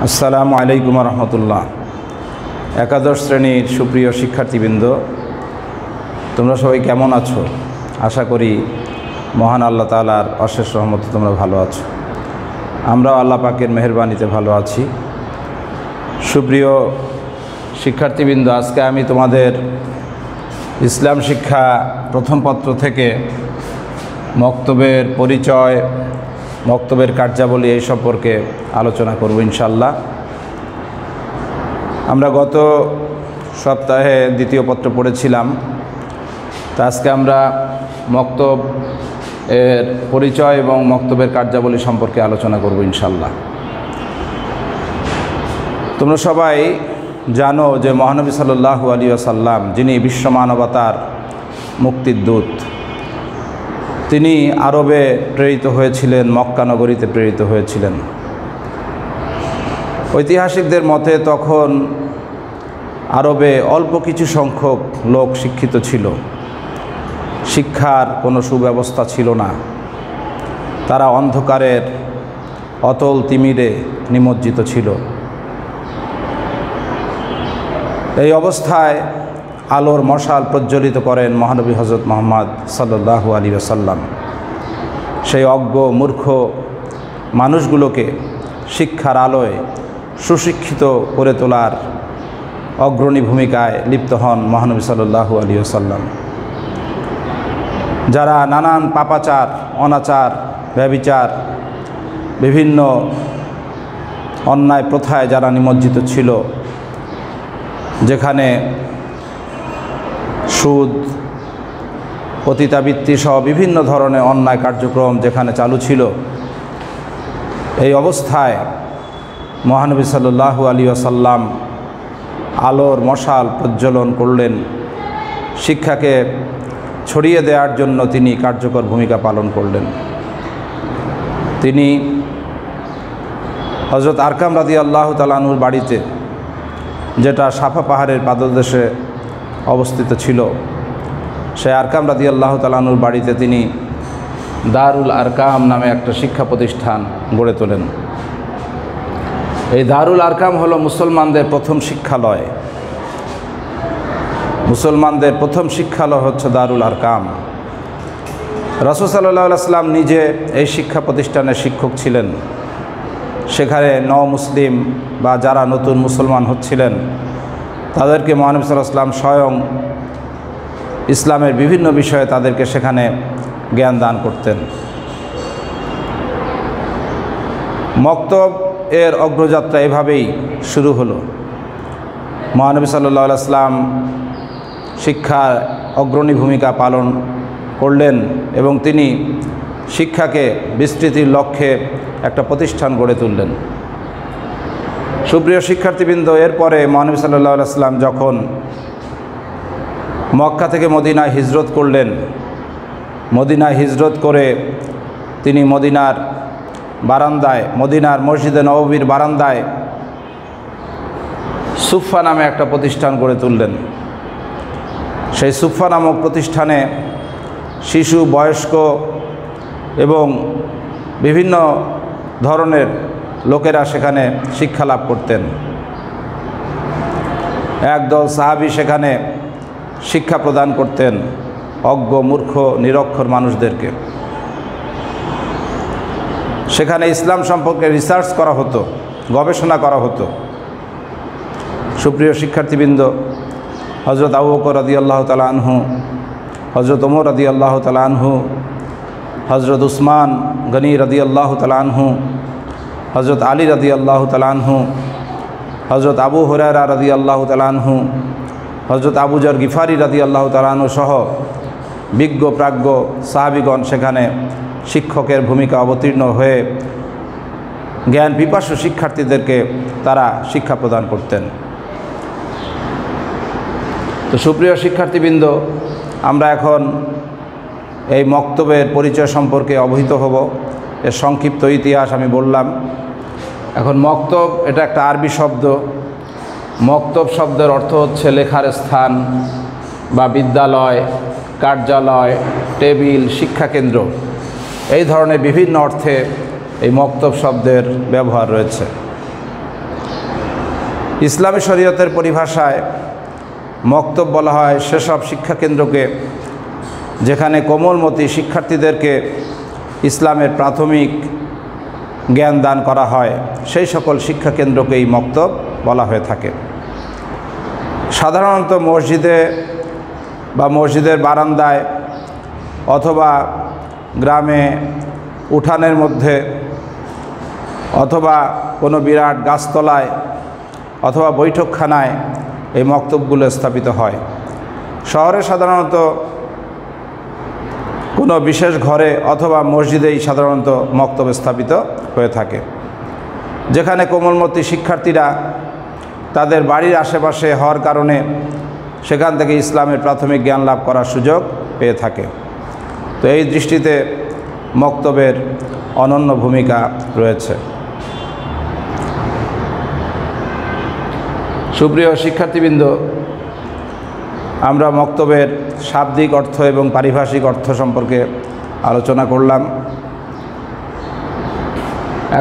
আসসালামু আলাইকুম রহমতুল্লাহ। একাদশ শ্রেণীর সুপ্রিয় শিক্ষার্থীবৃন্দ, তোমরা সবাই কেমন আছো? আশা করি মহান আল্লাহ তাআলার অশেষ রহমতে তোমরা ভালো আছো। আমরাও আল্লাহ পাকের মেহেরবানিতে ভালো আছি। সুপ্রিয় শিক্ষার্থীবৃন্দ, আজকে আমি তোমাদের ইসলাম শিক্ষা প্রথম পত্র থেকে মক্তবের পরিচয়, মক্তবের কার্যাবলী এই সম্পর্কে আলোচনা করব ইনশাআল্লাহ। আমরা গত সপ্তাহে দ্বিতীয় পত্র পড়েছিলাম, তো আজকে আমরা মক্তব এর পরিচয় এবং মক্তবের কার্যাবলী সম্পর্কে আলোচনা করব ইনশাআল্লাহ। তোমরা সবাই জানো যে মহানবী সাল্লাল্লাহু আলাইহি ওয়াসাল্লাম, যিনি বিশ্ব মানবতার মুক্তির দূত, তিনি আরবে প্রেরিত হয়েছিলেন, মক্কা নগরীতে প্রেরিত হয়েছিলেন। ঐতিহাসিকদের মতে তখন আরবে অল্প কিছু সংখ্যক লোক শিক্ষিত ছিল, শিক্ষার কোনো সুব্যবস্থা ছিল না, তারা অন্ধকারের অতল তিমিরে নিমজ্জিত ছিল। এই অবস্থায় আলোর মশাল প্রজ্বলিত করেন মহানবী হযরত মুহাম্মদ সাল্লাল্লাহু আলাইহি ওয়াসাল্লাম। সেই অজ্ঞ মূর্খ মানুষগুলোকে শিক্ষার আলোয় সুশিক্ষিত করে তোলার অগ্রণী ভূমিকায় লিপ্ত হন মহানবী সাল্লাল্লাহু আলাইহি ওয়াসাল্লাম। যারা নানান পাপাচার, অনাচার, ব্যভিচার, বিভিন্ন অন্যায় প্রথায় যারা নিমজ্জিত ছিল, যেখানে সুদ, পতিতাবৃত্তি সহ বিভিন্ন ধরনের অন্যায় কার্যক্রম যেখানে চালু ছিল, এই অবস্থায় মহানবী সাল্লাল্লাহু আলাইহি ওয়াসাল্লাম আলোর মশাল প্রজ্বলন করলেন। শিক্ষাকে ছড়িয়ে দেওয়ার জন্য তিনি কার্যকর ভূমিকা পালন করলেন। তিনি হযরত আরকাম রাদিয়াল্লাহু তাআলা আনহুর বাড়িতে, যেটা সাফা পাহাড়ের পাদদেশে অবস্থিত ছিল, সেই আরকাম রাদিয়াল্লাহু তাআলা আনহুর বাড়িতে তিনি দারুল আরকাম নামে একটা শিক্ষা প্রতিষ্ঠান গড়ে তোলেন। এই দারুল আরকাম হলো মুসলমানদের প্রথম শিক্ষালয়। মুসলমানদের প্রথম শিক্ষালয় হচ্ছে দারুল আরকাম। রাসূল সাল্লাল্লাহু আলাইহি ওয়াসাল্লাম নিজে এই শিক্ষা প্রতিষ্ঠানের শিক্ষক ছিলেন। সেখানে মুসলিম বা যারা নতুন মুসলমান হচ্ছিলেন, তাদেরকে মহানবী সাল্লাল্লাহু আলাইহি ওয়াসাল্লাম স্বয়ং ইসলামের বিভিন্ন বিষয়ে তাদেরকে সেখানে জ্ঞান দান করতেন। মক্তব এর অগ্রযাত্রা এভাবেই শুরু হলো। মহানবী সাল্লাল্লাহু আলাইহি ওয়াসাল্লাম শিক্ষার অগ্রণী ভূমিকা পালন করলেন এবং তিনি শিক্ষাকে বিস্তৃতির লক্ষ্যে একটা প্রতিষ্ঠান গড়ে তুললেন। সুপ্রিয় শিক্ষার্থীবৃন্দ, এরপরে মহানবী সাল্লাল্লাহু আলাইহি ওয়াসাল্লাম যখন মক্কা থেকে মদিনায় হিজরত করলেন, মদিনায় হিজরত করে তিনি মদিনার বারান্দায়, মদিনার মসজিদে নববীর বারান্দায় সুফা নামে একটা প্রতিষ্ঠান গড়ে তুললেন। সেই সুফা নামক প্রতিষ্ঠানে শিশু, বয়স্ক এবং বিভিন্ন ধরনের লোকেরা সেখানে শিক্ষা লাভ করতেন। একদল সাহাবী সেখানে শিক্ষা প্রদান করতেন অজ্ঞ, মূর্খ, নিরক্ষর মানুষদেরকে। সেখানে ইসলাম সম্পর্কে রিসার্চ করা হতো, গবেষণা করা হতো। সুপ্রিয় শিক্ষার্থীবৃন্দ, হযরত আবু বকর রাদিয়াল্লাহু তাআলা আনহু, হযরত ওমর রাদিয়াল্লাহু তাআলা আনহু, হযরত উসমান গনি রাদিয়াল্লাহু তাআলা আনহু, হযরত আলী রাদিয়াল্লাহু তাআলা আনহু, হযরত আবু হুরায়রা রাদিয়াল্লাহু তাআলা আনহু, হযরত আবু যর গিফারি রাদিয়াল্লাহু তাআলা আনহু সহ বিজ্ঞ প্রাজ্ঞ সাহাবীগণ সেখানে শিক্ষকের ভূমিকা অবতীর্ণ হয়ে জ্ঞান পিপাসু শিক্ষার্থীদেরকে তারা শিক্ষা প্রদান করতেন। তো সুপ্রিয় শিক্ষার্থীবৃন্দ, আমরা এখন এই মক্তবের পরিচয় সম্পর্কে অবহিত হব। এর সংক্ষিপ্ত ইতিহাস আমি বললাম। এখন মক্তব এটা একটা আরবি শব্দ। মক্তব শব্দের অর্থ হচ্ছে লেখার স্থান বা বিদ্যালয়, কার্যালয়, টেবিল, শিক্ষাকেন্দ্র। এই ধরনের বিভিন্ন অর্থে এই মক্তব শব্দের ব্যবহার রয়েছে। ইসলামী শরীয়তের পরিভাষায় মক্তব বলা হয় সেসব শিক্ষাকেন্দ্রকে যেখানে কোমলমতি শিক্ষার্থীদেরকে ইসলামের প্রাথমিক জ্ঞান দান করা হয়, সেই সকল শিক্ষাকেন্দ্রকেই মক্তব বলা হয়ে থাকে। সাধারণত মসজিদে বা মসজিদের বারান্দায় অথবা গ্রামে উঠানের মধ্যে অথবা কোনো বিরাট গাছতলায় অথবা বৈঠকখানায় এই মক্তবগুলো স্থাপিত হয়। শহরে সাধারণত কোনো বিশেষ ঘরে অথবা মসজিদেই সাধারণত মক্তব স্থাপিত হয়ে থাকে, যেখানে কোমলমতি শিক্ষার্থীরা তাদের বাড়ির আশেপাশে হওয়ার কারণে সেখান থেকে ইসলামের প্রাথমিক জ্ঞান লাভ করার সুযোগ পেয়ে থাকে। তো এই দৃষ্টিতে মক্তবের অনন্য ভূমিকা রয়েছে। সুপ্রিয় শিক্ষার্থীবৃন্দ, আমরা মক্তবের শাব্দিক অর্থ এবং পারিভাষিক অর্থ সম্পর্কে আলোচনা করলাম।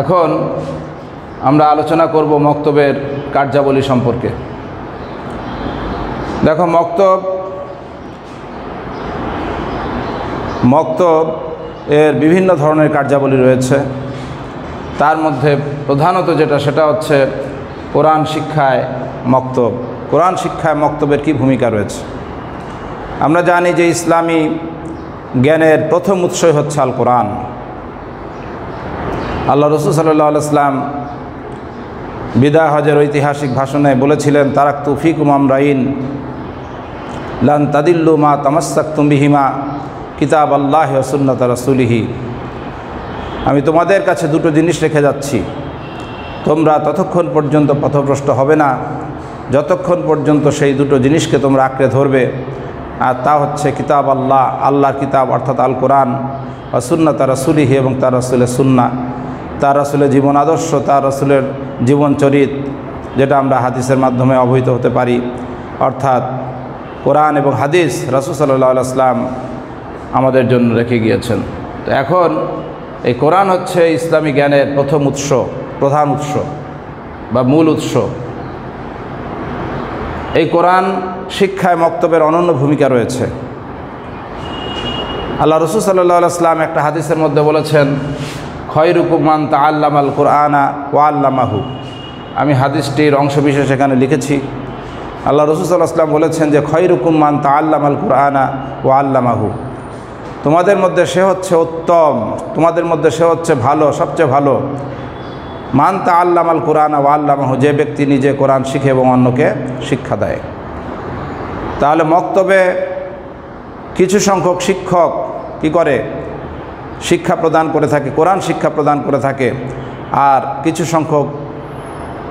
এখন আমরা আলোচনা করব মক্তবের কার্যাবলী সম্পর্কে। দেখো, মক্তব এর বিভিন্ন ধরনের কার্যাবলী রয়েছে। তার মধ্যে প্রধানত সেটা হচ্ছে কোরআন শিক্ষায় মক্তব। কোরআন শিক্ষায় মক্তবের কী ভূমিকা রয়েছে? আমরা জানি যে ইসলামী জ্ঞানের প্রথম উৎসই হচ্ছে আল কোরআন। আল্লাহ রাসূল সাল্লাল্লাহু আলাইহি ওয়াসাল্লাম বিদায় হজের ঐতিহাসিক ভাষণে বলেছিলেন, তারাকতু ফিকুম আমরাইন লান তাদিল্লু মা তামাসসাকতুম বিহিমা কিতাব আল্লাহি ওয়া সুন্নাত রাসূলিহি। আমি তোমাদের কাছে দুটো জিনিস রেখে যাচ্ছি, তোমরা ততক্ষণ পর্যন্ত পথভ্রষ্ট হবে না যতক্ষণ পর্যন্ত সেই দুটো জিনিসকে তোমরা আঁকড়ে ধরবে, আর তা হচ্ছে কিতাব আল্লাহ, আল্লাহর কিতাব অর্থাৎ আল কোরআন, ওয়া সুন্নাত রাসূলিহি এবং তার রাসূলের সুন্নাহ, তার রাসূলের জীবন আদর্শ, তার রাসূলের জীবন চরিত, যেটা আমরা হাদিসের মাধ্যমে অবহিত হতে পারি। অর্থাৎ কোরআন এবং হাদিস রাসূল সাল্লাল্লাহু আলাইহি ওয়াসাল্লাম আমাদের জন্য রেখে গিয়েছেন। তো এখন এই কোরআন হচ্ছে ইসলামী জ্ঞানের প্রথম উৎস, প্রধান উৎস বা মূল উৎস। এই কোরআন শিক্ষায় মক্তবের অনন্য ভূমিকা রয়েছে। আল্লাহ রাসূল সাল্লাল্লাহু আলাইহি ওয়াসাল্লাম একটা হাদিসের মধ্যে বলেছেন, খয়রুকুম মান তাআল্লামাল কুরআনা ওয়া আল্লামাহু। আমি হাদিসটির অংশবিশেষ এখানে লিখেছি। আল্লাহ রাসূল সাল্লাল্লাহু আলাইহি ওয়াসাল্লাম বলেছেন যে খয়রুকুম মান তাআল্লামাল কুরআনা ওয়া আল্লামাহু, তোমাদের মধ্যে সে হচ্ছে উত্তম, তোমাদের মধ্যে সে হচ্ছে ভালো, সবচেয়ে ভালো, মান তাআল্লামাল কুরআনা ওয়া আল্লামাহু, যে ব্যক্তি নিজে কোরআন শিখে এবং অন্যকে শিক্ষা দেয়। তাহলে মক্তবে কিছু সংখ্যক শিক্ষক কি করে? শিক্ষা প্রদান করে থাকে, কোরআন শিক্ষা প্রদান করে থাকে, আর কিছু সংখ্যক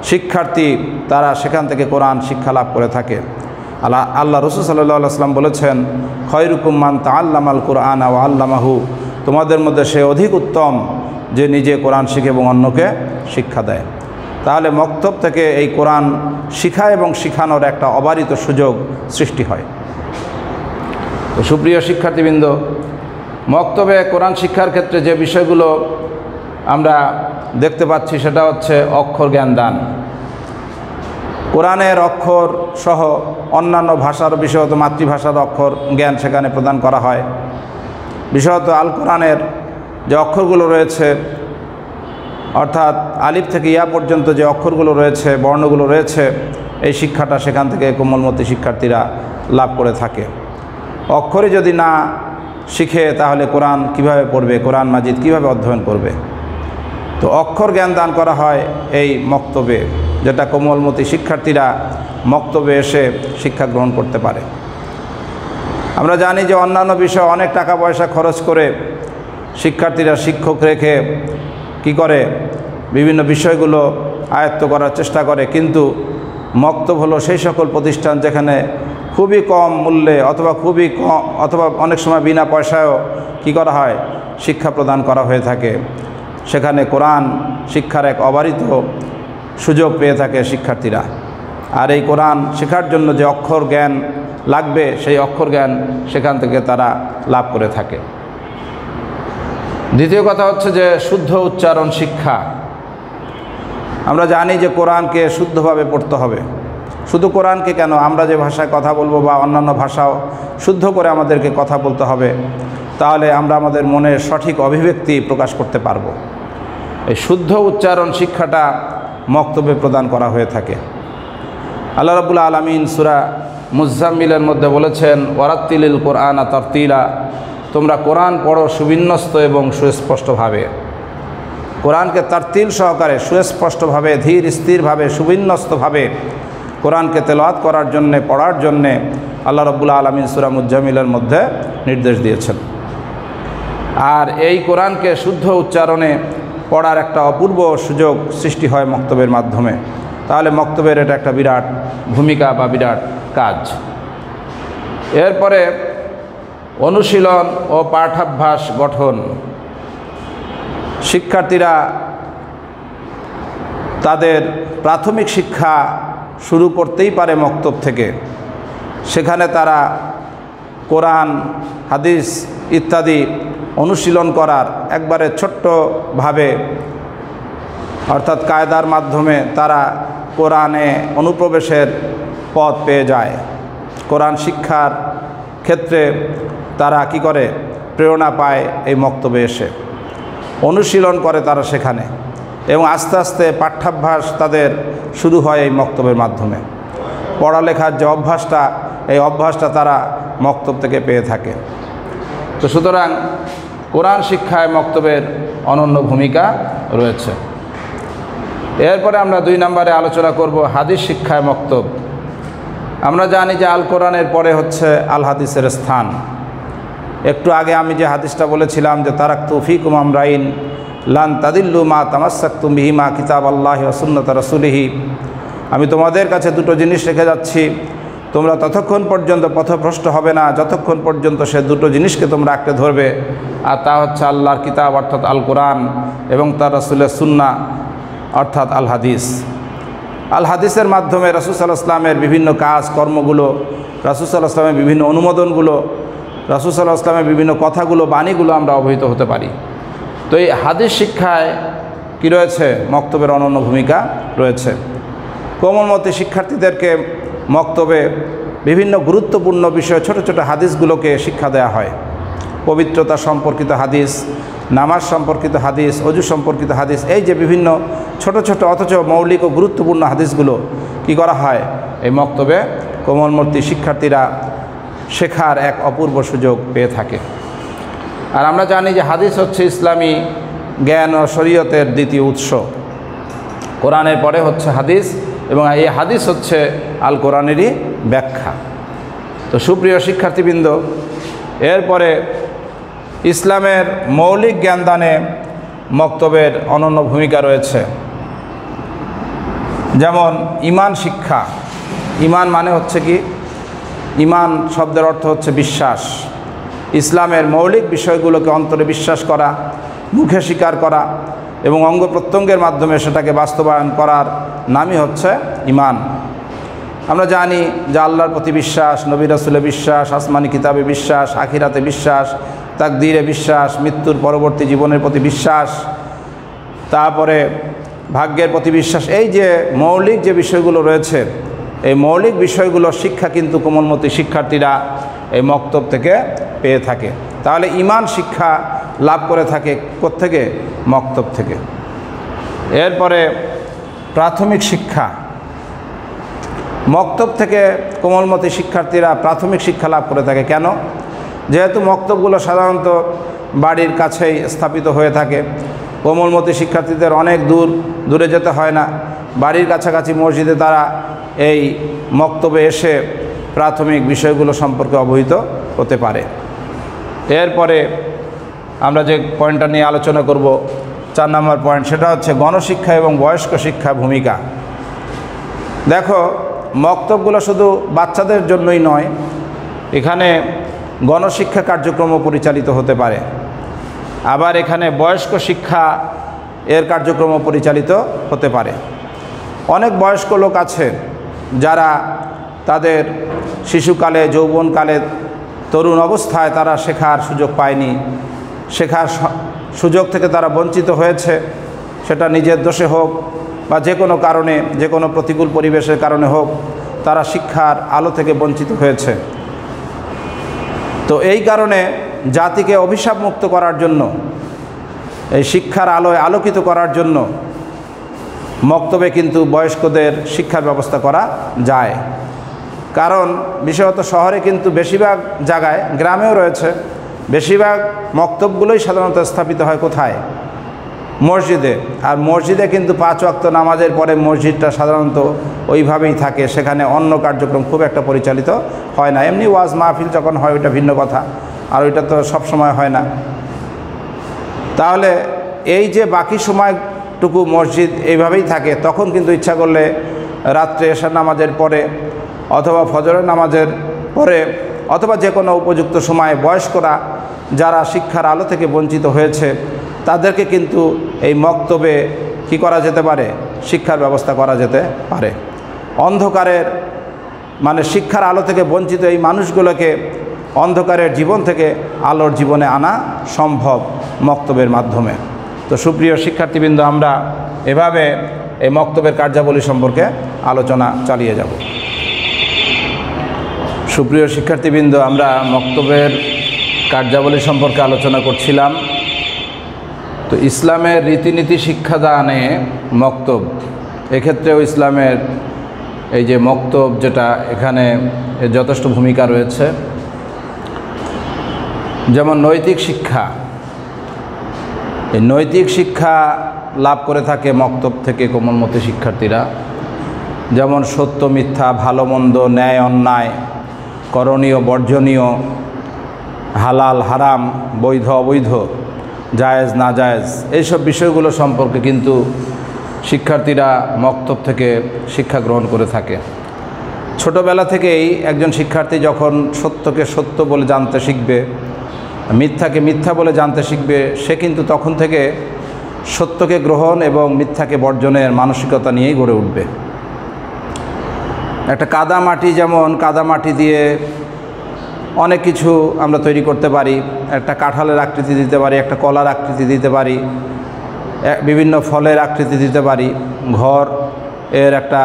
শিক্ষার্থী তারা সেখান থেকে কোরআন শিক্ষা লাভ করে থাকে। আল্লাহ রাসূল সাল্লাল্লাহু আলাইহি ওয়াসাল্লাম বলেছেন, খয়রুকুম মান তাআল্লামাল কুরআনা ওয়া আল্লামাহু, তোমাদের মধ্যে সে অধিক উত্তম যে নিজে কোরআন শিখে এবং অন্যকে শিক্ষা দেয়। তাহলে মক্তব থেকে এই কোরআন শিখা এবং শিখানোর একটা অবারিত সুযোগ সৃষ্টি হয়। তো সুপ্রিয় শিক্ষার্থীবৃন্দ, মক্তবে কোরআন শিক্ষার ক্ষেত্রে যে বিষয়গুলো আমরা দেখতে পাচ্ছি সেটা হচ্ছে অক্ষর জ্ঞান দান। কোরআনের অক্ষর সহ অন্যান্য ভাষার, বিশেষত মাতৃভাষার অক্ষর জ্ঞান সেখানে প্রদান করা হয়। বিশেষত আল কোরআনের যে অক্ষরগুলো রয়েছে, অর্থাৎ আলিফ থেকে ইয়া পর্যন্ত যে অক্ষরগুলো রয়েছে, বর্ণগুলো রয়েছে, এই শিক্ষাটা সেখান থেকে কোমলমতি শিক্ষার্থীরা লাভ করে থাকে। অক্ষরই যদি না শিখে তাহলে কোরআন কিভাবে পড়বে, কোরআন মাজিদ কিভাবে অধ্যয়ন করবে? তো অক্ষর জ্ঞান দান করা হয় এই মক্তবে, যেটা কোমলমতি শিক্ষার্থীরা মক্তবে এসে শিক্ষা গ্রহণ করতে পারে। আমরা জানি যে অন্যান্য বিষয়ে অনেক টাকা পয়সা খরচ করে শিক্ষার্থীরা শিক্ষক রেখে কি করে, বিভিন্ন বিষয়গুলো আয়ত্ত করার চেষ্টা করে, কিন্তু মক্তব হলো সেই সকল প্রতিষ্ঠান যেখানে খুবই কম মূল্যে অথবা অনেক সময় বিনা পয়সায়ও কি করা হয়, শিক্ষা প্রদান করা হয়ে থাকে। সেখানে কোরআন শিক্ষার এক অবারিত সুযোগ পেয়ে থাকে শিক্ষার্থীরা। আর এই কোরআন শেখার জন্য যে অক্ষর জ্ঞান লাগবে, সেই অক্ষর জ্ঞান সেখান থেকে তারা লাভ করে থাকে। দ্বিতীয় কথা হচ্ছে যে শুদ্ধ উচ্চারণ শিক্ষা। আমরা জানি যে কোরআনকে শুদ্ধভাবে পড়তে হবে। শুধু কোরআনকে কেন, আমরা যে ভাষায় কথা বলবো বা অন্যান্য ভাষাও শুদ্ধ করে আমাদেরকে কথা বলতে হবে, তাহলে আমরা আমাদের মনের সঠিক অভিব্যক্তি প্রকাশ করতে পারবো। এই শুদ্ধ উচ্চারণ শিক্ষাটা মক্তবে প্রদান করা হয়ে থাকে। আল্লাহ রাব্বুল আলামিন সূরা মুজ্জাম্মিলের মধ্যে বলেছেন, ওয়ারাত্তিলিল কোরআনা তারতিলা, তোমরা কোরআন পড়ো সুবিন্যস্ত এবং সুস্পষ্টভাবে। কোরআনকে তারতিল সহকারে সুস্পষ্টভাবে ধীর স্থিরভাবে সুবিন্যস্তভাবে কোরআনকে তেলাওয়াত করার জন্যে, পড়ার জন্যে আল্লাহ রাব্বুল আলামিন সূরা মুজ্জাম্মিলের মধ্যে নির্দেশ দিয়েছেন। আর এই কোরআনকে শুদ্ধ উচ্চারণে পড়ার একটা অপূর্ব সুযোগ সৃষ্টি হয় মক্তবের মাধ্যমে। তাহলে মক্তবের এটা একটা বিরাট ভূমিকা বা বিরাট কাজ। এরপরে অনুশীলন ও পাঠাভ্যাস গঠন। শিক্ষার্থীরা তাদের প্রাথমিক শিক্ষা শুরু করতেই পারে মক্তব থেকে। সেখানে তারা কোরআন, হাদিস ইত্যাদি অনুশীলন করার একবারে ছোট্টভাবে, অর্থাৎ কায়দার মাধ্যমে তারা কোরআনে অনুপ্রবেশের পথ পেয়ে যায়। কোরআন শিক্ষার ক্ষেত্রে তারা কি করে, প্রেরণা পায় এই মক্তবে এসে, অনুশীলন করে তারা সেখানে, এবং আস্তে আস্তে পাঠ্যাভ্যাস তাদের শুরু হয় এই মক্তবের মাধ্যমে। পড়ালেখার যে অভ্যাসটা, এই অভ্যাসটা তারা মক্তব থেকে পেয়ে থাকে। তো সুতরাং কোরআন শিক্ষায় মক্তবের অনন্য ভূমিকা রয়েছে। এরপরে আমরা 2 নম্বরে আলোচনা করব হাদিস শিক্ষায় মক্তব। আমরা জানি যে আল কোরআনের পরে হচ্ছে আল হাদিসের স্থান। একটু আগে আমি যে হাদিসটা বলেছিলাম যে তারাকতু ফীকুম আমরাইন লান তাদিল্লু মা তামাসসাকতুম বিহিমা কিতাবাল্লাহি ওয়া সুন্নাত রাসূলিহি, আমি তোমাদের কাছে 2টো জিনিস রেখে যাচ্ছি, তোমরা ততক্ষণ পর্যন্ত পথভ্রষ্ট হবে না যতক্ষণ পর্যন্ত সে 2টো জিনিসকে তোমরা আঁকড়ে ধরবে। আর তা হচ্ছে আল্লাহর কিতাব অর্থাৎ আল কোরআন এবং তার রাসূলের সুন্নাহ অর্থাৎ আল হাদিস। আল হাদিসের মাধ্যমে রাসূল সাল্লাল্লাহু আলাইহি ওয়াসাল্লামের বিভিন্ন কাজ কর্মগুলো, রাসূল সাল্লাল্লাহু আলাইহি ওয়াসাল্লামের বিভিন্ন অনুমোদনগুলো, রাসূল সাল্লাল্লাহু আলাইহি ওয়াসাল্লামের বিভিন্ন কথাগুলো, বাণীগুলো আমরা অবহিত হতে পারি। তো এই হাদিস শিক্ষায় কি রয়েছে, মক্তবের অনন্য ভূমিকা রয়েছে। কোমলমতি শিক্ষার্থীদেরকে মক্তবে বিভিন্ন গুরুত্বপূর্ণ বিষয়, ছোট ছোট হাদিসগুলোকে শিক্ষা দেওয়া হয়। পবিত্রতা সম্পর্কিত হাদিস, নামাজ সম্পর্কিত হাদিস, অজু সম্পর্কিত হাদিস, এই যে বিভিন্ন ছোট ছোট অথচ মৌলিক ও গুরুত্বপূর্ণ হাদিসগুলো কি করা হয়, এই মক্তবে কোমলমতি শিক্ষার্থীরা শেখার এক অপূর্ব সুযোগ পেয়ে থাকে। আর আমরা জানি যে হাদিস হচ্ছে ইসলামী জ্ঞান ও শরীয়তের দ্বিতীয় উৎস। কোরআনের পরে হচ্ছে হাদিস, এবং এই হাদিস হচ্ছে আল কোরআনেরই ব্যাখ্যা। তো সুপ্রিয় শিক্ষার্থীবৃন্দ, এরপরে ইসলামের মৌলিক জ্ঞানদানে মক্তবের অনন্য ভূমিকা রয়েছে। যেমন ঈমান শিক্ষা। ঈমান মানে হচ্ছে কি, ঈমান শব্দের অর্থ হচ্ছে বিশ্বাস। ইসলামের মৌলিক বিষয়গুলোকে অন্তরে বিশ্বাস করা, মুখে স্বীকার করা এবং অঙ্গ প্রত্যঙ্গের মাধ্যমে সেটাকে বাস্তবায়ন করার নামই হচ্ছে ঈমান। আমরা জানি যে আল্লাহর প্রতি বিশ্বাস, নবী রাসূলের বিশ্বাস, আসমানি কিতাবে বিশ্বাস, আখিরাতে বিশ্বাস, তাকদীরে বিশ্বাস, মৃত্যুর পরবর্তী জীবনের প্রতি বিশ্বাস, তারপরে ভাগ্যের প্রতি বিশ্বাস, এই যে মৌলিক যে বিষয়গুলো রয়েছে, এই মৌলিক বিষয়গুলোর শিক্ষা কিন্তু কোমলমতি শিক্ষার্থীরা এই মক্তব থেকে পেয়ে থাকে। তাহলে ঈমান শিক্ষা লাভ করে থাকে কোত্থেকে? মক্তব থেকে। এরপরে প্রাথমিক শিক্ষা। মক্তব থেকে কোমলমতি শিক্ষার্থীরা প্রাথমিক শিক্ষা লাভ করে থাকে। কেন? যেহেতু মক্তবগুলো সাধারণত বাড়ির কাছেই স্থাপিত হয়ে থাকে, কোমলমতি শিক্ষার্থীদের অনেক দূরে যেতে হয় না, বাড়ির কাছাকাছি মসজিদে তারা এই মক্তবে এসে প্রাথমিক বিষয়গুলো সম্পর্কে অবহিত হতে পারে। এরপরে আমরা যে পয়েন্টটা নিয়ে আলোচনা করব, 4 নম্বর পয়েন্ট, সেটা হচ্ছে গণশিক্ষা এবং বয়স্ক শিক্ষা ভূমিকা। দেখো, মক্তবগুলো শুধু বাচ্চাদের জন্যই নয়, এখানে গণশিক্ষা কার্যক্রমও পরিচালিত হতে পারে। আবার এখানে বয়স্ক শিক্ষা এর কার্যক্রমও পরিচালিত হতে পারে। অনেক বয়স্ক লোক আছে যারা তাদের শিশুকালে, যৌবনকালে, তরুণ অবস্থায় তারা শেখার সুযোগ পায়নি, শেখার সুযোগ থেকে তারা বঞ্চিত হয়েছে। সেটা নিজের দোষে হোক বা যে কোনো কারণে, যে কোনো প্রতিকূল পরিবেশের কারণে হোক, তারা শিক্ষার আলো থেকে বঞ্চিত হয়েছে। তো এই কারণে জাতিকে অভিশাপ মুক্ত করার জন্য, এই শিক্ষার আলোয় আলোকিত করার জন্য মক্তবে কিন্তু বয়স্কদের শিক্ষার ব্যবস্থা করা যায়। কারণ বিশেষত শহরে কিন্তু বেশিরভাগ জায়গায়, গ্রামেও রয়েছে, বেশিরভাগ মক্তবগুলোই সাধারণত স্থাপিত হয় কোথায়? মসজিদে। আর মসজিদে কিন্তু 5 ওয়াক্ত নামাজের পরে মসজিদটা সাধারণত ওইভাবেই থাকে, সেখানে অন্য কার্যক্রম খুব একটা পরিচালিত হয় না। এমনি ওয়াজ মাহফিল যখন হয় ওইটা ভিন্ন কথা, আর ওইটা তো সব সময় হয় না। তাহলে এই যে বাকি সময়টুকু মসজিদ এইভাবেই থাকে, তখন কিন্তু ইচ্ছা করলে রাত্রে এশার নামাজের পরে অথবা ফজরের নামাজের পরে অথবা যে কোনো উপযুক্ত সময়ে বয়স্করা যারা শিক্ষার আলো থেকে বঞ্চিত হয়েছে তাদেরকে কিন্তু এই মক্তবে কি করা যেতে পারে? শিক্ষার ব্যবস্থা করা যেতে পারে। অন্ধকারের মানে শিক্ষার আলো থেকে বঞ্চিত এই মানুষগুলোকে অন্ধকারের জীবন থেকে আলোর জীবনে আনা সম্ভব মক্তবের মাধ্যমে। তো সুপ্রিয় শিক্ষার্থীবৃন্দ, আমরা এভাবে এই মক্তবের কার্যাবলী সম্পর্কে আলোচনা চালিয়ে যাব। সুপ্রিয় শিক্ষার্থীবৃন্দ, আমরা মক্তবের কার্যাবলী সম্পর্কে আলোচনা করছিলাম। তো ইসলামের রীতিনীতি শিক্ষাদানে মক্তব, এক্ষেত্রেও ইসলামের এই যে মক্তব যেটা, এখানে যথেষ্ট ভূমিকা রয়েছে। যেমন নৈতিক শিক্ষা, এই নৈতিক শিক্ষা লাভ করে থাকে মক্তব থেকে কোমলমতি শিক্ষার্থীরা। যেমন সত্য মিথ্যা, ভালো মন্দ, ন্যায় অন্যায়, করণীয় বর্জনীয়, হালাল হারাম, বৈধ অবৈধ, জায়েজ না জায়েজ, এইসব বিষয়গুলো সম্পর্কে কিন্তু শিক্ষার্থীরা মক্তব থেকে শিক্ষা গ্রহণ করে থাকে। ছোটোবেলা থেকেই একজন শিক্ষার্থী যখন সত্যকে সত্য বলে জানতে শিখবে, মিথ্যাকে মিথ্যা বলে জানতে শিখবে, সে কিন্তু তখন থেকে সত্যকে গ্রহণ এবং মিথ্যাকে বর্জনের মানসিকতা নিয়েই গড়ে উঠবে। একটা কাদা মাটি, যেমন কাদা মাটি দিয়ে অনেক কিছু আমরা তৈরি করতে পারি। একটা কাঁঠালের আকৃতি দিতে পারি, একটা কলার আকৃতি দিতে পারি, বিভিন্ন ফলের আকৃতি দিতে পারি, ঘর এর একটা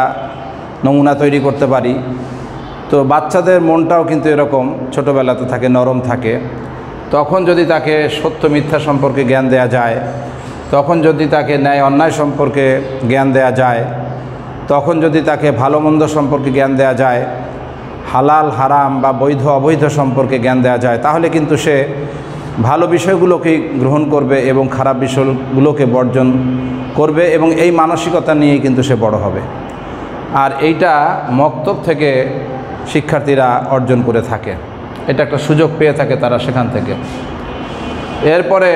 নমুনা তৈরি করতে পারি। তো বাচ্চাদের মনটাও কিন্তু এরকম ছোটোবেলাতে থাকে, নরম থাকে। তখন যদি তাকে সত্য মিথ্যা সম্পর্কে জ্ঞান দেয়া যায়, তখন যদি তাকে ন্যায় অন্যায় সম্পর্কে জ্ঞান দেয়া যায়, তখন যদি তাকে ভালো মন্দ সম্পর্কে জ্ঞান দেয়া যায়, হালাল হারাম বা বৈধ অবৈধ সম্পর্কে জ্ঞান দেওয়া যায়, তাহলে কিন্তু সে ভালো বিষয়গুলোকেই গ্রহণ করবে এবং খারাপ বিষয়গুলোকে বর্জন করবে, এবং এই মানসিকতা নিয়েই কিন্তু সে বড় হবে। আর এইটা মক্তব থেকে শিক্ষার্থীরা অর্জন করে থাকে, এটা একটা সুযোগ পেয়ে থাকে তারা সেখান থেকে। এরপরে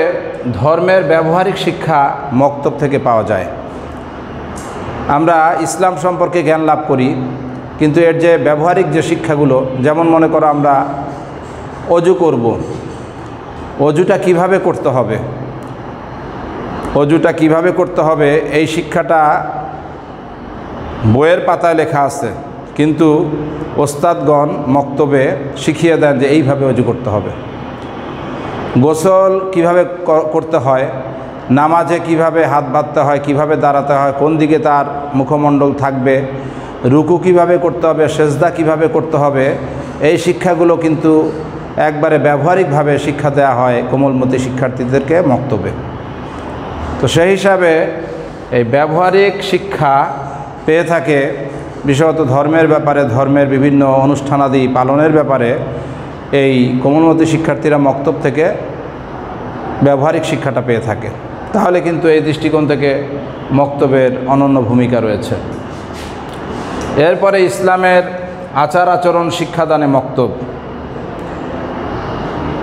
ধর্মের ব্যবহারিক শিক্ষা মক্তব থেকে পাওয়া যায়। আমরা ইসলাম সম্পর্কে জ্ঞান লাভ করি, কিন্তু এর যে ব্যবহারিক যে শিক্ষাগুলো, যেমন মনে করো আমরা অজু করব, অজুটা কিভাবে করতে হবে, অজুটা কিভাবে করতে হবে এই শিক্ষাটা বইয়ের পাতায় লেখা আছে, কিন্তু ওস্তাদগণ মক্তবে শিখিয়ে দেন যে এইভাবে অজু করতে হবে। গোসল কিভাবে করতে হয়, নামাজে কিভাবে হাত বাঁধতে হয়, কিভাবে দাঁড়াতে হয়, কোন দিকে তার মুখমণ্ডল থাকবে, রুকু কিভাবে করতে হবে, সেজদা কিভাবে করতে হবে, এই শিক্ষাগুলো কিন্তু একবারে ব্যবহারিকভাবে শিক্ষা দেওয়া হয় কোমলমতি শিক্ষার্থীদেরকে মক্তবে। তো সেই হিসাবে এই ব্যবহারিক শিক্ষা পেয়ে থাকে বিশেষত ধর্মের ব্যাপারে, ধর্মের বিভিন্ন অনুষ্ঠানাদি পালনের ব্যাপারে এই কোমলমতি শিক্ষার্থীরা মক্তব থেকে ব্যবহারিক শিক্ষাটা পেয়ে থাকে। তাহলে কিন্তু এই দৃষ্টিকোণ থেকে মক্তবের অনন্য ভূমিকা রয়েছে। এরপরে ইসলামের আচার আচরণ শিক্ষাদানে মক্তব।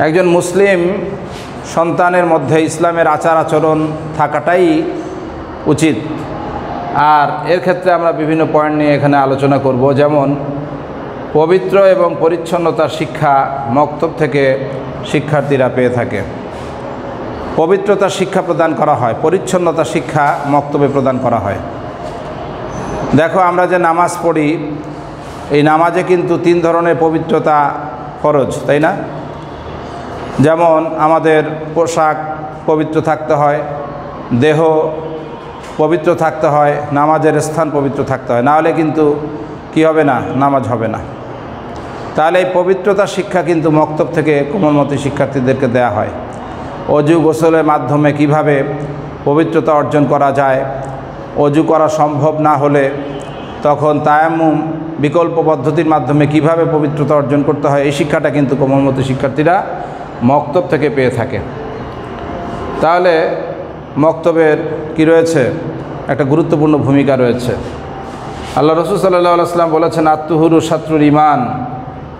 একজন মুসলিম সন্তানের মধ্যে ইসলামের আচার আচরণ থাকাটাই উচিত। আর এর ক্ষেত্রে আমরা বিভিন্ন পয়েন্ট নিয়ে এখানে আলোচনা করব। যেমন পবিত্র এবং পরিচ্ছন্নতার শিক্ষা মক্তব থেকে শিক্ষার্থীরা পেয়ে থাকে। পবিত্রতার শিক্ষা প্রদান করা হয়, পরিচ্ছন্নতার শিক্ষা মক্তবে প্রদান করা হয়। দেখো আমরা যে নামাজ পড়ি, এই নামাজে কিন্তু 3 ধরনের পবিত্রতা ফরজ, তাই না? যেমন আমাদের পোশাক পবিত্র থাকতে হয়, দেহ পবিত্র থাকতে হয়, নামাজের স্থান পবিত্র থাকতে হয়, না হলে কিন্তু কি হবে না, নামাজ হবে না। তাহলে এই পবিত্রতার শিক্ষা কিন্তু মক্তব থেকে কোমলমতি শিক্ষার্থীদেরকে দেয়া হয়। অজু গোসলের মাধ্যমে কিভাবে পবিত্রতা অর্জন করা যায়, অজু করা সম্ভব না হলে তখন তায়াম্মুম বিকল্প পদ্ধতির মাধ্যমে কিভাবে পবিত্রতা অর্জন করতে হয়, এই শিক্ষাটা কিন্তু কোমলমতি শিক্ষার্থীরা মক্তব থেকে পেয়ে থাকে। তাহলে মক্তবের কি রয়েছে, একটা গুরুত্বপূর্ণ ভূমিকা রয়েছে। আল্লাহ রাসূল সাল্লাল্লাহু আলাইহি ওয়াসাল্লাম বলেছেন, আত্তুহুরু শাত্রুল ঈমান,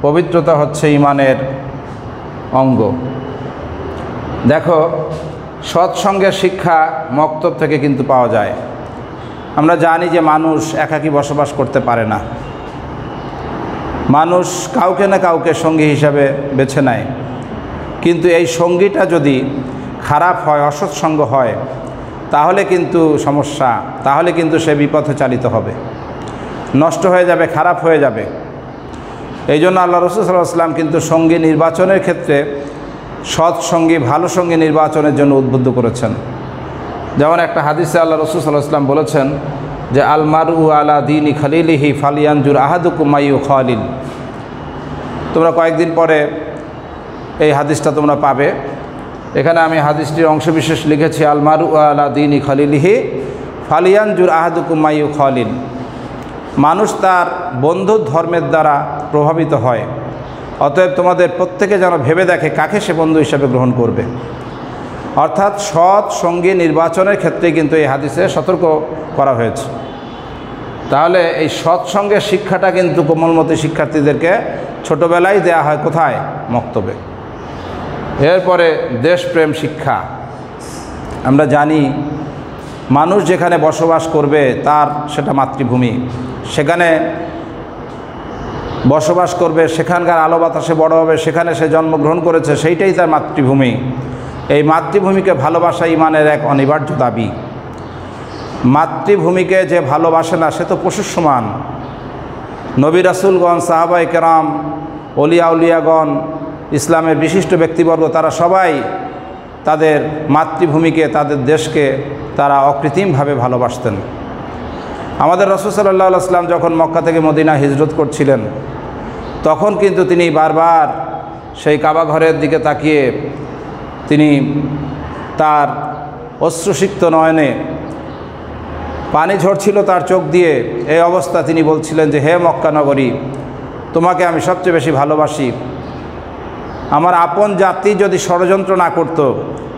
পবিত্রতা হচ্ছে ঈমানের অঙ্গ। দেখো, সৎসঙ্গের শিক্ষা মক্তব থেকে কিন্তু পাওয়া যায়। আমরা জানি যে মানুষ একাকী বসবাস করতে পারে না, মানুষ কাউকে না কাউকে সঙ্গী হিসাবে বেছে নেয়। কিন্তু এই সঙ্গীটা যদি খারাপ হয়, অসৎসঙ্গ হয়, তাহলে কিন্তু সমস্যা, তাহলে কিন্তু সে বিপথে চালিত হবে, নষ্ট হয়ে যাবে, খারাপ হয়ে যাবে। এই জন্য আল্লাহ রাসূল সাল্লাল্লাহু আলাইহি ওয়াসাল্লাম কিন্তু সঙ্গী নির্বাচনের ক্ষেত্রে সৎসঙ্গী, ভালো সঙ্গী নির্বাচনের জন্য উদ্বুদ্ধ করেছেন। যেমন একটা হাদিসে আল্লাহ রাসূল সাল্লাল্লাহু আলাইহি ওয়াসাল্লাম বলেছেন যে আল মারউ আলা দীনি খালিলিহি ফালিয়ানজুর আহাদুকুম মাইয়ু খালিল। তোমরা কয়েকদিন পরে এই হাদিসটা তোমরা পাবে। এখানে আমি হাদিসটির অংশবিশেষ লিখেছি, আল মারউ আলা দীনি খালিলিহি ফালিয়ানজুর আহাদুকুম মাইয়ু খালিল। মানুষ তার বন্ধুর ধর্মের দ্বারা প্রভাবিত হয়, অতএব তোমাদের প্রত্যেকে যেন ভেবে দেখে কাকে সে বন্ধু হিসাবে গ্রহণ করবে। অর্থাৎ সৎ সঙ্গী নির্বাচনের ক্ষেত্রে কিন্তু এই হাদিসে সতর্ক করা হয়েছে। তাহলে এই সৎসঙ্গের শিক্ষাটা কিন্তু কোমলমতি শিক্ষার্থীদেরকে ছোটোবেলায় দেয়া হয়, কোথায়, মক্তবে। এরপরে দেশপ্রেম শিক্ষা। আমরা জানি মানুষ যেখানে বসবাস করবে তার সেটা মাতৃভূমি, সেখানে বসবাস করবে, সেখানকার আলো বাতাসে বড় হবে, সেখানে সে জন্মগ্রহণ করেছে, সেইটাই তার মাতৃভূমি। এই মাতৃভূমিকে ভালোবাসা ঈমানের এক অনিবার্য দাবি। মাতৃভূমিকে যে ভালোবাসে না সে তো পশুর সমান। নবী রাসূলগণ, সাহাবায়ে কেরাম, অলিয়া উলিয়াগণ, ইসলামের বিশিষ্ট ব্যক্তিবর্গ, তারা সবাই তাদের মাতৃভূমিকে, তাদের দেশকে তারা অকৃত্রিমভাবে ভালোবাসতেন। আমাদের রাসূল সাল্লাল্লাহু আলাইহি ওয়াসাল্লাম যখন মক্কা থেকে মদিনা হিজরত করছিলেন, তখন কিন্তু তিনি বারবার সেই কাবা ঘরের দিকে তাকিয়ে তিনি তার অশ্রুসিক্ত নয়নে পানি ঝরছিল তার চোখ দিয়ে। এই অবস্থা তিনি বলছিলেন যে, হে মক্কা নগরী, তোমাকে আমি সবচেয়ে বেশি ভালোবাসি। আমার আপন জাতি যদি ষড়যন্ত্র না করত,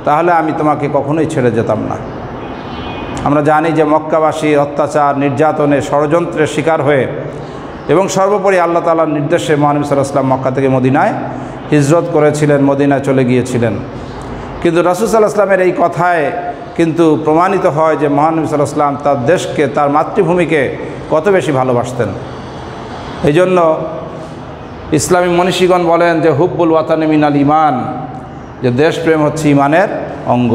তাহলে আমি তোমাকে কখনোই ছেড়ে যেতাম না। আমরা জানি যে মক্কাবাসীর অত্যাচার, নির্যাতনে, ষড়যন্ত্রের শিকার হয়ে এবং সর্বোপরি আল্লাহ তাআলার নির্দেশে মহানবী সাল্লাল্লাহু আলাইহি ওয়াসাল্লাম মক্কা থেকে মদিনায় হিজরত করেছিলেন, মদিনায় চলে গিয়েছিলেন। কিন্তু রাসূল সাল্লাল্লাহু আলাইহি ওয়াসাল্লামের এই কথায় কিন্তু প্রমাণিত হয় যে মহানবী সাল্লাল্লাহু আলাইহি ওয়াসাল্লাম তার দেশকে, তার মাতৃভূমিকে কত বেশি ভালোবাসতেন। এই জন্য ইসলামী মনীষীগণ বলেন যে হুব্বুল ওয়াতানি মিনাল ঈমান, যে দেশপ্রেম হচ্ছে ঈমানের অঙ্গ।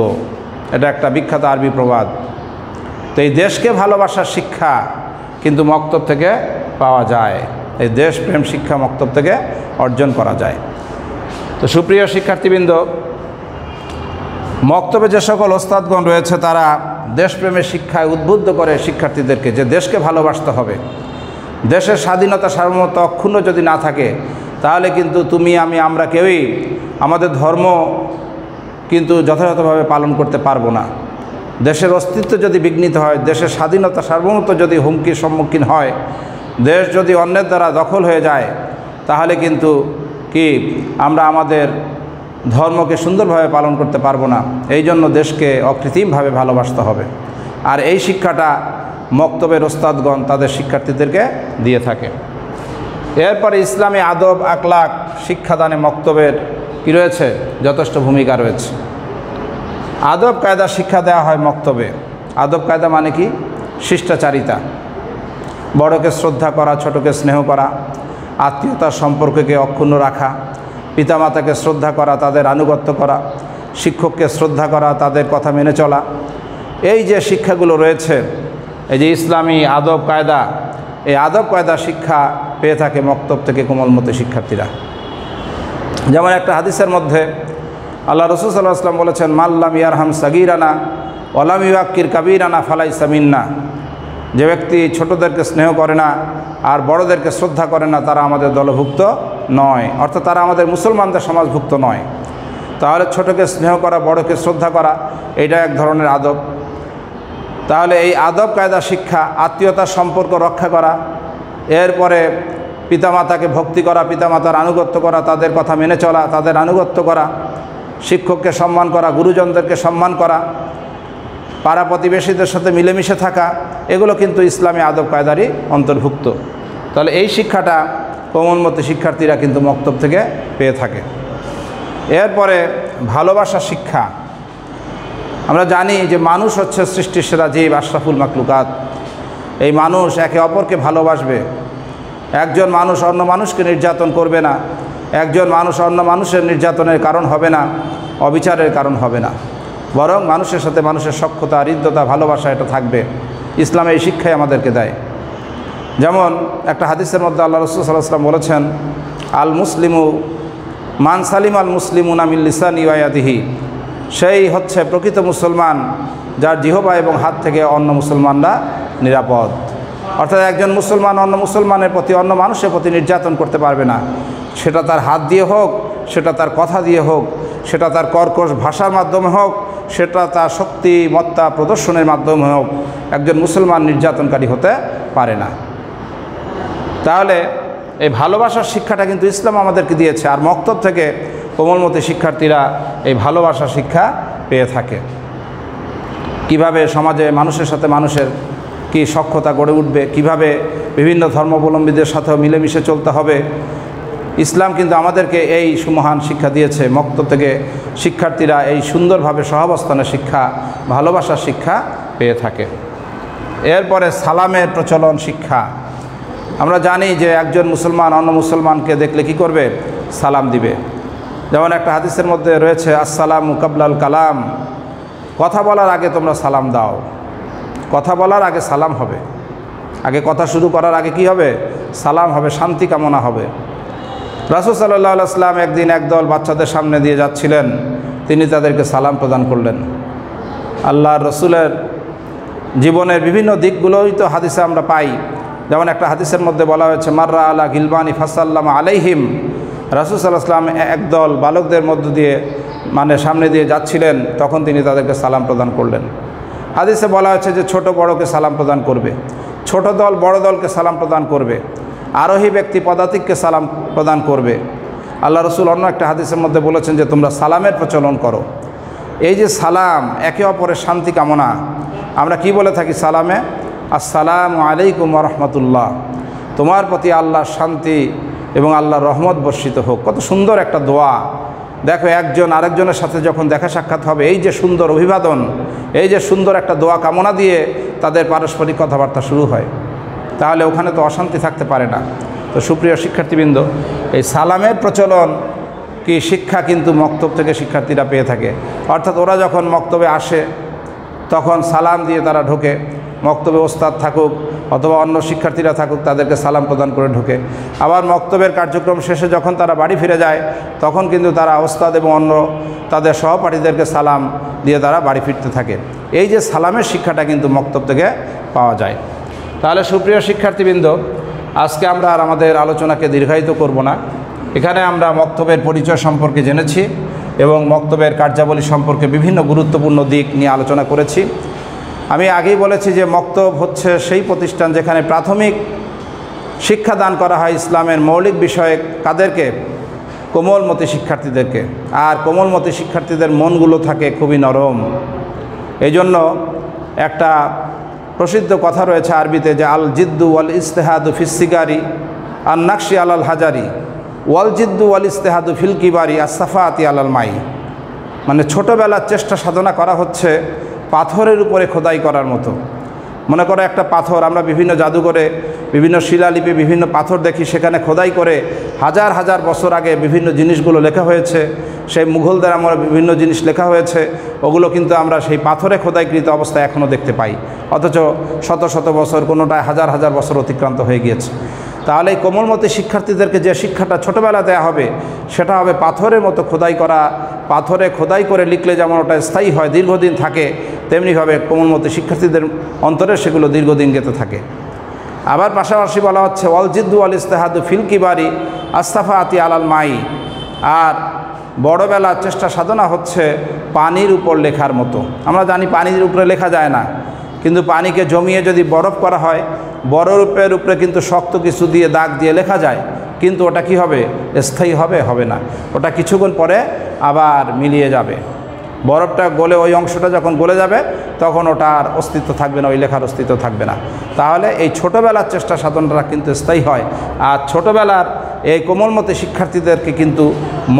এটা একটা বিখ্যাত আরবি প্রবাদ। তো এই দেশকে ভালোবাসার শিক্ষা কিন্তু মক্তব থেকে পাওয়া যায়। এই দেশপ্রেম শিক্ষা মক্তব থেকে অর্জন করা যায়। তো সুপ্রিয় শিক্ষার্থীবৃন্দ, মক্তবে যে সকল ওস্তাদগণ রয়েছে তারা দেশপ্রেমের শিক্ষায় উদ্বুদ্ধ করে শিক্ষার্থীদেরকে যে দেশকে ভালোবাসতে হবে। দেশের স্বাধীনতা, সার্বভৌমত্ব অক্ষুণ্ণ যদি না থাকে, তাহলে কিন্তু তুমি, আমি, আমরা কেউই আমাদের ধর্ম কিন্তু যথাযথভাবে পালন করতে পারবো না। দেশের অস্তিত্ব যদি বিঘ্নিত হয়, দেশের স্বাধীনতা, সার্বভৌমত্ব যদি হুমকির সম্মুখীন হয়, দেশ যদি অন্যের দ্বারা দখল হয়ে যায়, তাহলে কিন্তু কি আমরা আমাদের ধর্মকে সুন্দরভাবে পালন করতে পারবো না। এই জন্য দেশকে অকৃত্রিমভাবে ভালোবাসতে হবে। আর এই শিক্ষাটা মক্তবের ওস্তাদগণ তাদের শিক্ষার্থীদেরকে দিয়ে থাকে। এরপরে ইসলামী আদব আখলাক শিক্ষাদানে মক্তবের কি রয়েছে, যথেষ্ট ভূমিকা রয়েছে। আদব কায়দা শিক্ষা দেওয়া হয় মক্তবে। আদব কায়দা মানে কি? শিষ্টাচারিতা, বড়কে শ্রদ্ধা করা, ছোটকে স্নেহ করা, আত্মীয়তার সম্পর্ককে অক্ষুণ্ণ রাখা, পিতামাতাকে শ্রদ্ধা করা, তাদের আনুগত্য করা, শিক্ষককে শ্রদ্ধা করা, তাদের কথা মেনে চলা। এই যে শিক্ষাগুলো রয়েছে, এই যে ইসলামী আদব কায়দা, এই আদব কায়দা শিক্ষা পেয়ে থাকে মক্তব থেকে কোমলমতি শিক্ষার্থীরা। যেমন একটা হাদিসের মধ্যে আল্লাহ রাসূল সাল্লাল্লাহু আলাইহি ওয়াসাল্লাম বলেছেন, মাল্লাম ইয়ারহাম সাগীরানা ওয়ালাম ইউয়াক্কির কাবীরানা ফালাইসা মিন্না, যে ব্যক্তি ছোটদেরকে স্নেহ করে না আর বড়দেরকে শ্রদ্ধা করে না তারা আমাদের দলভুক্ত নয়, অর্থাৎ তারা আমাদের মুসলমানদের সমাজভুক্ত নয়। তাহলে ছোটকে স্নেহ করা, বড়কে শ্রদ্ধা করা, এটা এক ধরনের আদব। তাহলে এই আদব কায়দা শিক্ষা, আত্মীয়তার সম্পর্ক রক্ষা করা, এরপরে পিতামাতাকে ভক্তি করা, পিতামাতার আনুগত্য করা, তাদের কথা মেনে চলা, তাদের আনুগত্য করা, শিক্ষককে সম্মান করা, গুরুজনদেরকে সম্মান করা, পাড়া প্রতিবেশীদের সাথে মিলেমিশে থাকা, এগুলো কিন্তু ইসলামী আদব কায়দারই অন্তর্ভুক্ত। তাহলে এই শিক্ষাটা কোমলমতি শিক্ষার্থীরা কিন্তু মক্তব থেকে পেয়ে থাকে। এরপরে ভালোবাসা শিক্ষা। আমরা জানি যে মানুষ হচ্ছে সৃষ্টির সেরা জীব, আশরাফুল মাখলুকাত। এই মানুষ একে অপরকে ভালোবাসবে। একজন মানুষ অন্য মানুষকে নির্যাতন করবে না, একজন মানুষ অন্য মানুষের নির্যাতনের কারণ হবে না, অবিচারের কারণ হবে না, বরং মানুষের সাথে মানুষের সখ্যতা, হৃদ্যতা, ভালোবাসা এটা থাকবে। ইসলাম এই শিক্ষাই আমাদেরকে দেয়। যেমন একটা হাদিসের মধ্যে আল্লাহ রাসূল সাল্লাল্লাহু আলাইহি ওয়াসাল্লাম বলেছেন, আল মুসলিমু মান সালিম আল মুসলিমুনা মিন লিসানি ওয়া ইয়াদিহি, সেই হচ্ছে প্রকৃত মুসলমান যার জিহবা এবং হাত থেকে অন্য মুসলমানরা নিরাপদ। অর্থাৎ একজন মুসলমান অন্য মুসলমানের প্রতি, অন্য মানুষের প্রতি নির্যাতন করতে পারবে না, সেটা তার হাত দিয়ে হোক, সেটা তার কথা দিয়ে হোক, সেটা তার কর্কশ ভাষার মাধ্যমে হোক, সেটা তার শক্তিমত্তা প্রদর্শনের মাধ্যমে হোক, একজন মুসলমান নির্যাতনকারী হতে পারে না। তাহলে এই ভালোবাসার শিক্ষাটা কিন্তু ইসলাম আমাদেরকে দিয়েছে। আর মক্তব থেকে কোমলমতি শিক্ষার্থীরা এই ভালোবাসার শিক্ষা পেয়ে থাকে। কিভাবে সমাজে মানুষের সাথে মানুষের কি সখ্যতা গড়ে উঠবে, কিভাবে বিভিন্ন ধর্মাবলম্বীদের সাথেও মিলেমিশে চলতে হবে, ইসলাম কিন্তু আমাদেরকে এই সুমহান শিক্ষা দিয়েছে। মক্তব থেকে শিক্ষার্থীরা এই সুন্দরভাবে সহাবস্থানের শিক্ষা, ভালোবাসার শিক্ষা পেয়ে থাকে। এরপরে সালামের প্রচলন শিক্ষা। আমরা জানি যে একজন মুসলমান অন্য মুসলমানকে দেখলে কি করবে? সালাম দিবে। যেমন একটা হাদিসের মধ্যে রয়েছে, আসসালামু কাবলাল কালাম, কথা বলার আগে তোমরা সালাম দাও। কথা বলার আগে সালাম হবে, আগে কথা শুরু করার আগে কি হবে? সালাম হবে, শান্তি কামনা হবে। রাসূল সাল্লাল্লাহু আলাইহি ওয়াসাল্লাম একদিন একদল বাচ্চাদের সামনে দিয়ে যাচ্ছিলেন, তিনি তাদেরকে সালাম প্রদান করলেন। আল্লাহর রসুলের জীবনের বিভিন্ন দিকগুলোই তো হাদিসে আমরা পাই। যেমন একটা হাদিসের মধ্যে বলা হয়েছে, মাররা আলা গিলবানি ফাসাল্লামা আলাইহিম, রাসূল সাল্লাল্লাহু আলাইহি ওয়াসাল্লাম একদল বালকদের মধ্য দিয়ে সামনে দিয়ে যাচ্ছিলেন, তখন তিনি তাদেরকে সালাম প্রদান করলেন। হাদিসে বলা হয়েছে যে ছোট বড়কে সালাম প্রদান করবে, ছোট দল বড় দলকে সালাম প্রদান করবে, আরোহী ব্যক্তি পদাতিককে সালাম প্রদান করবে। আল্লাহ রসুল অন্য একটা হাদিসের মধ্যে বলেছেন যে তোমরা সালামের প্রচলন করো। এই যে সালাম, একে অপরের শান্তি কামনা। আমরা কি বলে থাকি সালামে? আসসালামু আলাইকুম ওয়া রাহমাতুল্লাহ, তোমার প্রতি আল্লাহর শান্তি এবং আল্লাহর রহমত বর্ষিত হোক। কত সুন্দর একটা দোয়া। দেখো, একজন আরেকজনের সাথে যখন দেখা সাক্ষাৎ হবে, এই যে সুন্দর অভিবাদন, এই যে সুন্দর একটা দোয়া কামনা দিয়ে তাদের পারস্পরিক কথাবার্তা শুরু হয়, তাহলে ওখানে তো অশান্তি থাকতে পারে না। তো সুপ্রিয় শিক্ষার্থীবৃন্দ, এই সালামের প্রচলন কি শিক্ষা কিন্তু মক্তব থেকে শিক্ষার্থীরা পেয়ে থাকে। অর্থাৎ ওরা যখন মক্তবে আসে তখন সালাম দিয়ে তারা ঢোকে। মক্তবে ওস্তাদ থাকুক অথবা অন্য শিক্ষার্থীরা থাকুক, তাদেরকে সালাম প্রদান করে ঢোকে। আবার মক্তবের কার্যক্রম শেষে যখন তারা বাড়ি ফিরে যায়, তখন কিন্তু তারা ওস্তাদ এবং অন্য তাদের সহপাঠীদেরকে সালাম দিয়ে তারা বাড়ি ফিরতে থাকে। এই যে সালামের শিক্ষাটা কিন্তু মক্তব থেকে পাওয়া যায়। তাহলে সুপ্রিয় শিক্ষার্থীবৃন্দ, আজকে আমরা আর আমাদের আলোচনাকে দীর্ঘায়িত করব না। এখানে আমরা মক্তবের পরিচয় সম্পর্কে জেনেছি এবং মক্তবের কার্যাবলী সম্পর্কে বিভিন্ন গুরুত্বপূর্ণ দিক নিয়ে আলোচনা করেছি। আমি আগেই বলেছি যে মক্তব হচ্ছে সেই প্রতিষ্ঠান যেখানে প্রাথমিক শিক্ষা দান করা হয় ইসলামের মৌলিক বিষয়ে। কাদেরকে? কোমলমতি শিক্ষার্থীদেরকে। আর কোমলমতি শিক্ষার্থীদের মনগুলো থাকে খুবই নরম। এই জন্য একটা প্রসিদ্ধ কথা রয়েছে আরবিতে যে আল জিদ্দু ওয়াল ইস্তেহাদু ফিস সিগারি আর নাকশি আলাল হাজারি ওয়াল জিদ্দু ওয়াল ইস্তেহাদু ফিল কিবারি আর সাফাতি আলাল মাই। মানে ছোটোবেলার চেষ্টা সাধনা করা হচ্ছে পাথরের উপরে খোদাই করার মতো। মনে করো একটা পাথর, আমরা বিভিন্ন জাদুঘরে বিভিন্ন শিলালিপি বিভিন্ন পাথর দেখি, সেখানে খোদাই করে হাজার হাজার বছর আগে বিভিন্ন জিনিসগুলো লেখা হয়েছে। সেই মুঘলদের আমলে বিভিন্ন জিনিস লেখা হয়েছে, ওগুলো কিন্তু আমরা সেই পাথরে খোদাইকৃত অবস্থায় এখনও দেখতে পাই, অথচ শত শত বছর, কোনোটায় হাজার হাজার বছর অতিক্রান্ত হয়ে গিয়েছে। তাহলে এই কোমলমতি শিক্ষার্থীদেরকে যে শিক্ষাটা ছোটোবেলা দেওয়া হবে, সেটা হবে পাথরের মতো খোদাই করা। পাথরে খোদাই করে লিখলে যেমন ওটা স্থায়ী হয়, দীর্ঘদিন থাকে, তেমনিভাবে কোমলমতি শিক্ষার্থীদের অন্তরে সেগুলো দীর্ঘদিন গেঁথে থাকে। আবার পাশাপাশি বলা হচ্ছে ওয়াল জিদ্দু ওয়াল ইস্তেহাদু ফিল কিবারি আস্তাফাতি আলাল মাই, আর বড়বেলার চেষ্টা সাধনা হচ্ছে পানির উপর লেখার মতো। আমরা জানি পানির উপরে লেখা যায় না, কিন্তু পানিকে জমিয়ে যদি বরফ করা হয়, বরফের উপরে কিন্তু শক্ত কিছু দিয়ে দাগ দিয়ে লেখা যায়, কিন্তু ওটা কি হবে? স্থায়ী হবে? হবে না। ওটা কিছুক্ষণ পরে আবার মিলিয়ে যাবে। বরফটা গলে ওই অংশটা যখন গলে যাবে তখন ওটার অস্তিত্ব থাকবে না, ওই লেখার অস্তিত্ব থাকবে না। তাহলে এই ছোটোবেলার চেষ্টা সাধনটা কিন্তু স্থায়ী হয়। আর ছোটোবেলার এই কোমলমতি শিক্ষার্থীদেরকে কিন্তু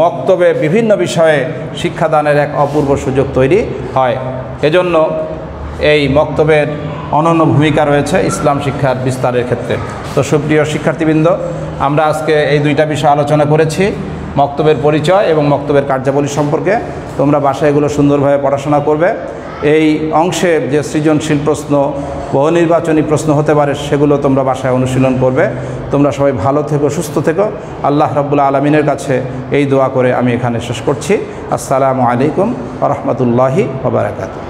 মক্তবে বিভিন্ন বিষয়ে শিক্ষাদানের এক অপূর্ব সুযোগ তৈরি হয়। এজন্য এই মক্তবের অনন্য ভূমিকা রয়েছে ইসলাম শিক্ষার বিস্তারের ক্ষেত্রে। তো সুপ্রিয় শিক্ষার্থীবৃন্দ, আমরা আজকে এই দুইটা বিষয় আলোচনা করেছি, মক্তবের পরিচয় এবং মক্তবের কার্যাবলী সম্পর্কে। তোমরা বাসায় এগুলো সুন্দরভাবে পড়াশোনা করবে। এই অংশে যে সৃজনশীল প্রশ্ন, বহু নির্বাচনী প্রশ্ন হতে পারে, সেগুলো তোমরা বাসায় অনুশীলন করবে। তোমরা সবাই ভালো থেকো, সুস্থ থেকো। আল্লাহ রাব্বুল আলামিনের কাছে এই দোয়া করে আমি এখানে শেষ করছি। আসসালামু আলাইকুম ওয়া রাহমাতুল্লাহি ওয়া বারাকাতুহু।